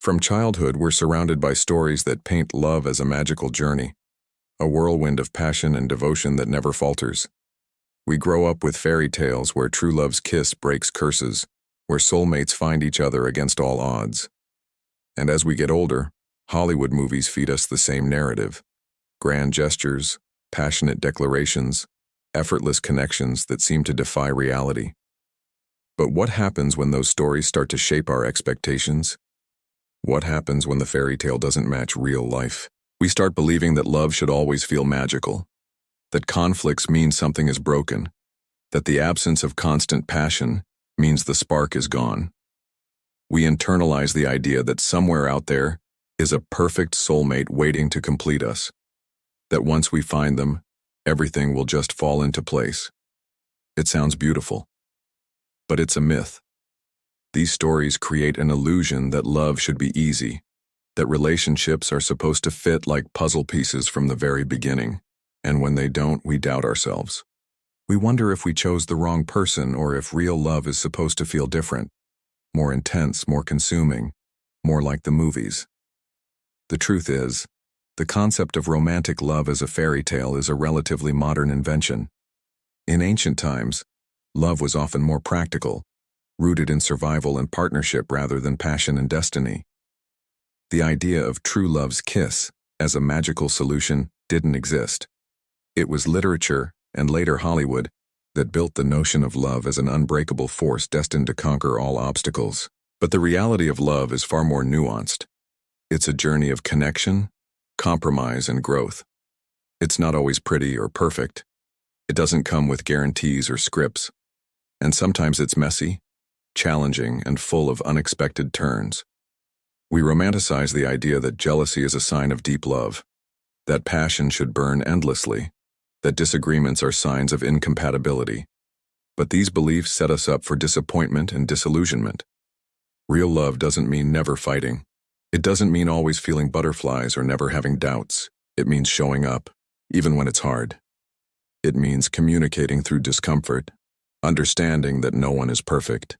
From childhood, we're surrounded by stories that paint love as a magical journey, a whirlwind of passion and devotion that never falters. We grow up with fairy tales where true love's kiss breaks curses, where soulmates find each other against all odds. And as we get older, Hollywood movies feed us the same narrative: grand gestures, passionate declarations, effortless connections that seem to defy reality. But what happens when those stories start to shape our expectations? What happens when the fairy tale doesn't match real life? We start believing that love should always feel magical, that conflicts mean something is broken, that the absence of constant passion means the spark is gone. We internalize the idea that somewhere out there is a perfect soulmate waiting to complete us, that once we find them, everything will just fall into place. It sounds beautiful, but it's a myth. These stories create an illusion that love should be easy, that relationships are supposed to fit like puzzle pieces from the very beginning, and when they don't, we doubt ourselves. We wonder if we chose the wrong person or if real love is supposed to feel different, more intense, more consuming, more like the movies. The truth is, the concept of romantic love as a fairy tale is a relatively modern invention. In ancient times, love was often more practical, rooted in survival and partnership rather than passion and destiny. The idea of true love's kiss as a magical solution didn't exist. It was literature, and later Hollywood, that built the notion of love as an unbreakable force destined to conquer all obstacles. But the reality of love is far more nuanced. It's a journey of connection, compromise, and growth. It's not always pretty or perfect. It doesn't come with guarantees or scripts. And sometimes it's messy, challenging, and full of unexpected turns. We romanticize the idea that jealousy is a sign of deep love, that passion should burn endlessly, that disagreements are signs of incompatibility. But these beliefs set us up for disappointment and disillusionment. Real love doesn't mean never fighting. It doesn't mean always feeling butterflies or never having doubts. It means showing up, even when it's hard. It means communicating through discomfort, understanding that no one is perfect,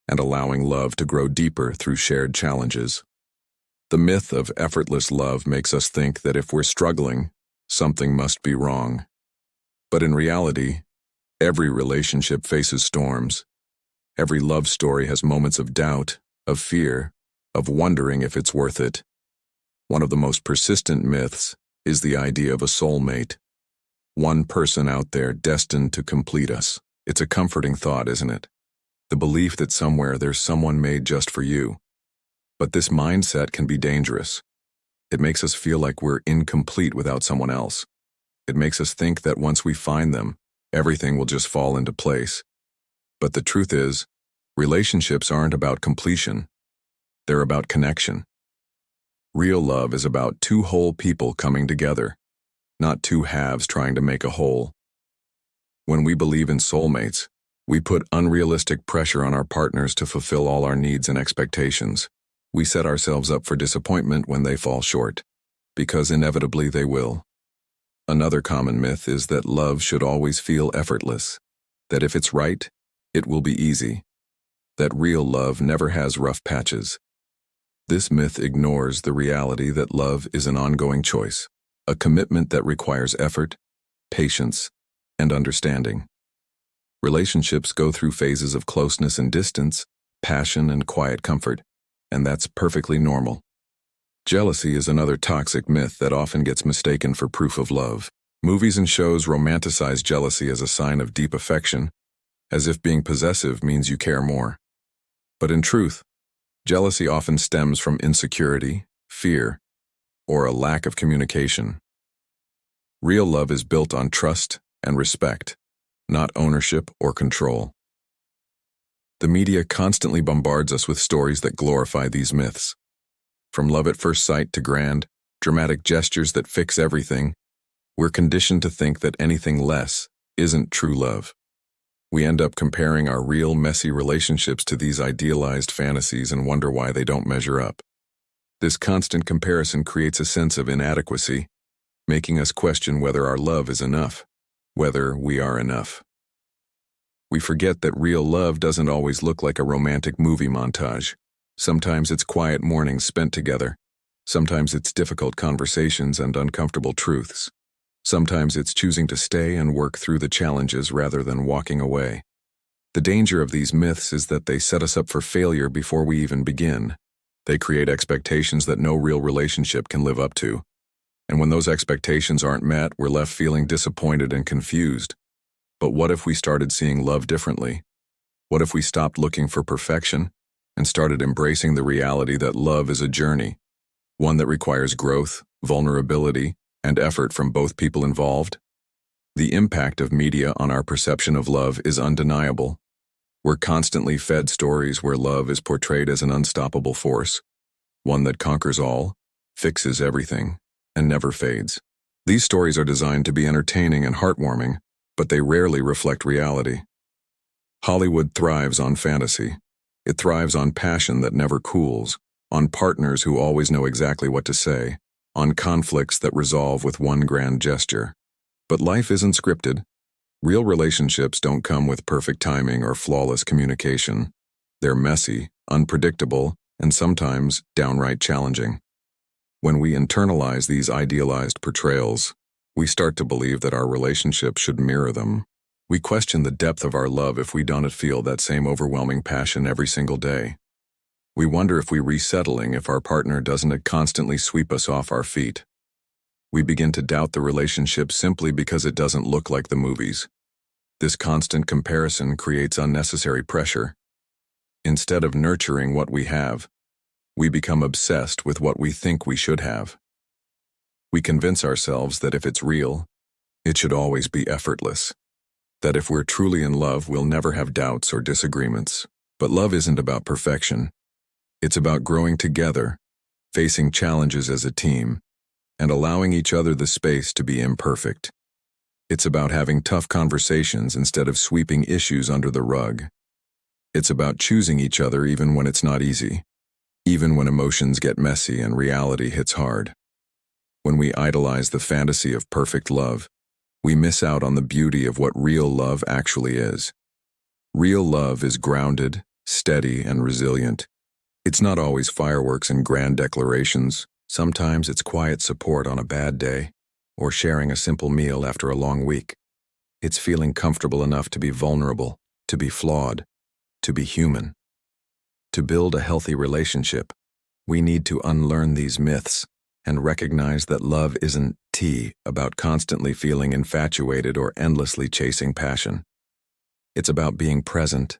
and allowing love to grow deeper through shared challenges. The myth of effortless love makes us think that if we're struggling, something must be wrong. But in reality, every relationship faces storms. Every love story has moments of doubt, of fear, of wondering if it's worth it. One of the most persistent myths is the idea of a soulmate, one person out there destined to complete us. It's a comforting thought, isn't it? The belief that somewhere there's someone made just for you. But this mindset can be dangerous. It makes us feel like we're incomplete without someone else. It makes us think that once we find them, everything will just fall into place. But the truth is, relationships aren't about completion. They're about connection. Real love is about two whole people coming together, not two halves trying to make a whole. When we believe in soulmates, we put unrealistic pressure on our partners to fulfill all our needs and expectations. We set ourselves up for disappointment when they fall short, because inevitably they will. Another common myth is that love should always feel effortless, that if it's right, it will be easy, that real love never has rough patches. This myth ignores the reality that love is an ongoing choice, a commitment that requires effort, patience, and understanding. Relationships go through phases of closeness and distance, passion and quiet comfort, and that's perfectly normal. Jealousy is another toxic myth that often gets mistaken for proof of love. Movies and shows romanticize jealousy as a sign of deep affection, as if being possessive means you care more. But in truth, jealousy often stems from insecurity, fear, or a lack of communication. Real love is built on trust and respect, not ownership or control. The media constantly bombards us with stories that glorify these myths. From love at first sight to grand, dramatic gestures that fix everything, we're conditioned to think that anything less isn't true love. We end up comparing our real, messy relationships to these idealized fantasies and wonder why they don't measure up. This constant comparison creates a sense of inadequacy, making us question whether our love is enough, whether we are enough. We forget that real love doesn't always look like a romantic movie montage. Sometimes it's quiet mornings spent together. Sometimes it's difficult conversations and uncomfortable truths. Sometimes it's choosing to stay and work through the challenges rather than walking away. The danger of these myths is that they set us up for failure before we even begin. They create expectations that no real relationship can live up to. And when those expectations aren't met, we're left feeling disappointed and confused. But what if we started seeing love differently? What if we stopped looking for perfection and started embracing the reality that love is a journey, one that requires growth, vulnerability, and effort from both people involved? The impact of media on our perception of love is undeniable. We're constantly fed stories where love is portrayed as an unstoppable force, one that conquers all, fixes everything, and never fades. These stories are designed to be entertaining and heartwarming, but they rarely reflect reality. Hollywood thrives on fantasy. It thrives on passion that never cools, on partners who always know exactly what to say, on conflicts that resolve with one grand gesture. But life isn't scripted. Real relationships don't come with perfect timing or flawless communication. They're messy, unpredictable, and sometimes downright challenging. When we internalize these idealized portrayals, we start to believe that our relationship should mirror them. We question the depth of our love if we don't feel that same overwhelming passion every single day. We wonder if we're resettling if our partner doesn't constantly sweep us off our feet. We begin to doubt the relationship simply because it doesn't look like the movies. This constant comparison creates unnecessary pressure. Instead of nurturing what we have, we become obsessed with what we think we should have. We convince ourselves that if it's real, it should always be effortless. That if we're truly in love, we'll never have doubts or disagreements. But love isn't about perfection. It's about growing together, facing challenges as a team, and allowing each other the space to be imperfect. It's about having tough conversations instead of sweeping issues under the rug. It's about choosing each other even when it's not easy, even when emotions get messy and reality hits hard. When we idolize the fantasy of perfect love, we miss out on the beauty of what real love actually is. Real love is grounded, steady, and resilient. It's not always fireworks and grand declarations. Sometimes it's quiet support on a bad day, or sharing a simple meal after a long week. It's feeling comfortable enough to be vulnerable, to be flawed, to be human. To build a healthy relationship, we need to unlearn these myths and recognize that love isn't about constantly feeling infatuated or endlessly chasing passion. It's about being present,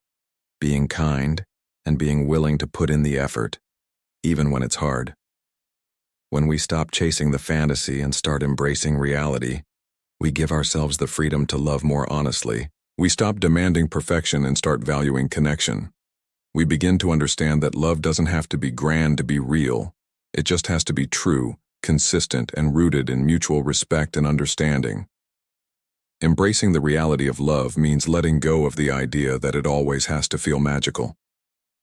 being kind, and being willing to put in the effort, even when it's hard. When we stop chasing the fantasy and start embracing reality, we give ourselves the freedom to love more honestly. We stop demanding perfection and start valuing connection. We begin to understand that love doesn't have to be grand to be real. It just has to be true, consistent, and rooted in mutual respect and understanding. Embracing the reality of love means letting go of the idea that it always has to feel magical.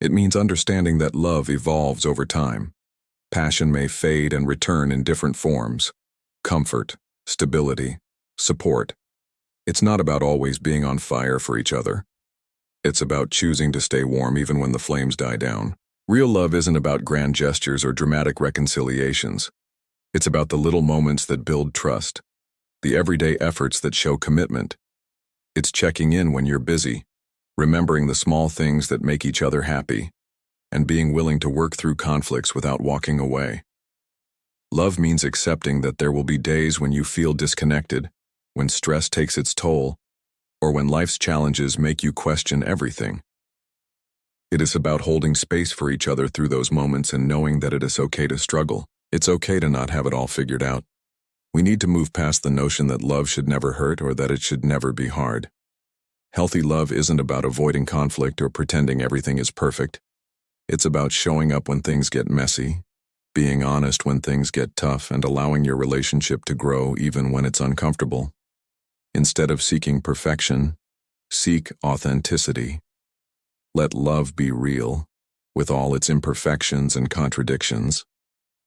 It means understanding that love evolves over time. Passion may fade and return in different forms: comfort, stability, support. It's not about always being on fire for each other. It's about choosing to stay warm even when the flames die down. Real love isn't about grand gestures or dramatic reconciliations. It's about the little moments that build trust, the everyday efforts that show commitment. It's checking in when you're busy, remembering the small things that make each other happy, and being willing to work through conflicts without walking away. Love means accepting that there will be days when you feel disconnected, when stress takes its toll, or when life's challenges make you question everything. It is about holding space for each other through those moments and knowing that it is okay to struggle. It's okay to not have it all figured out. We need to move past the notion that love should never hurt or that it should never be hard. Healthy love isn't about avoiding conflict or pretending everything is perfect. It's about showing up when things get messy, being honest when things get tough, and allowing your relationship to grow even when it's uncomfortable. Instead of seeking perfection, seek authenticity. Let love be real, with all its imperfections and contradictions.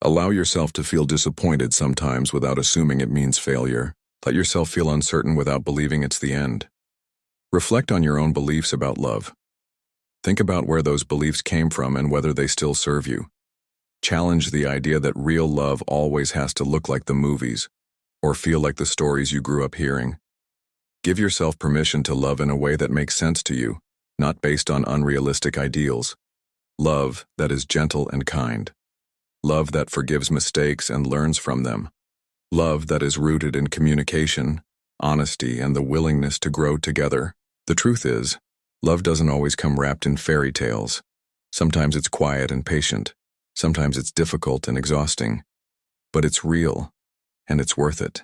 Allow yourself to feel disappointed sometimes without assuming it means failure. Let yourself feel uncertain without believing it's the end. Reflect on your own beliefs about love. Think about where those beliefs came from and whether they still serve you. Challenge the idea that real love always has to look like the movies or feel like the stories you grew up hearing. Give yourself permission to love in a way that makes sense to you, not based on unrealistic ideals. Love that is gentle and kind. Love that forgives mistakes and learns from them. Love that is rooted in communication, honesty, and the willingness to grow together. The truth is, love doesn't always come wrapped in fairy tales. Sometimes it's quiet and patient. Sometimes it's difficult and exhausting. But it's real, and it's worth it.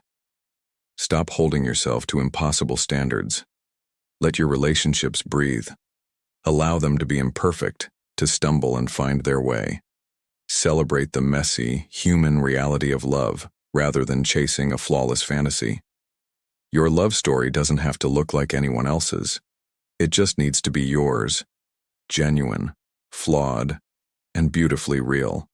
Stop holding yourself to impossible standards. Let your relationships breathe. Allow them to be imperfect, to stumble and find their way. Celebrate the messy, human reality of love, rather than chasing a flawless fantasy. Your love story doesn't have to look like anyone else's. It just needs to be yours, genuine, flawed, and beautifully real.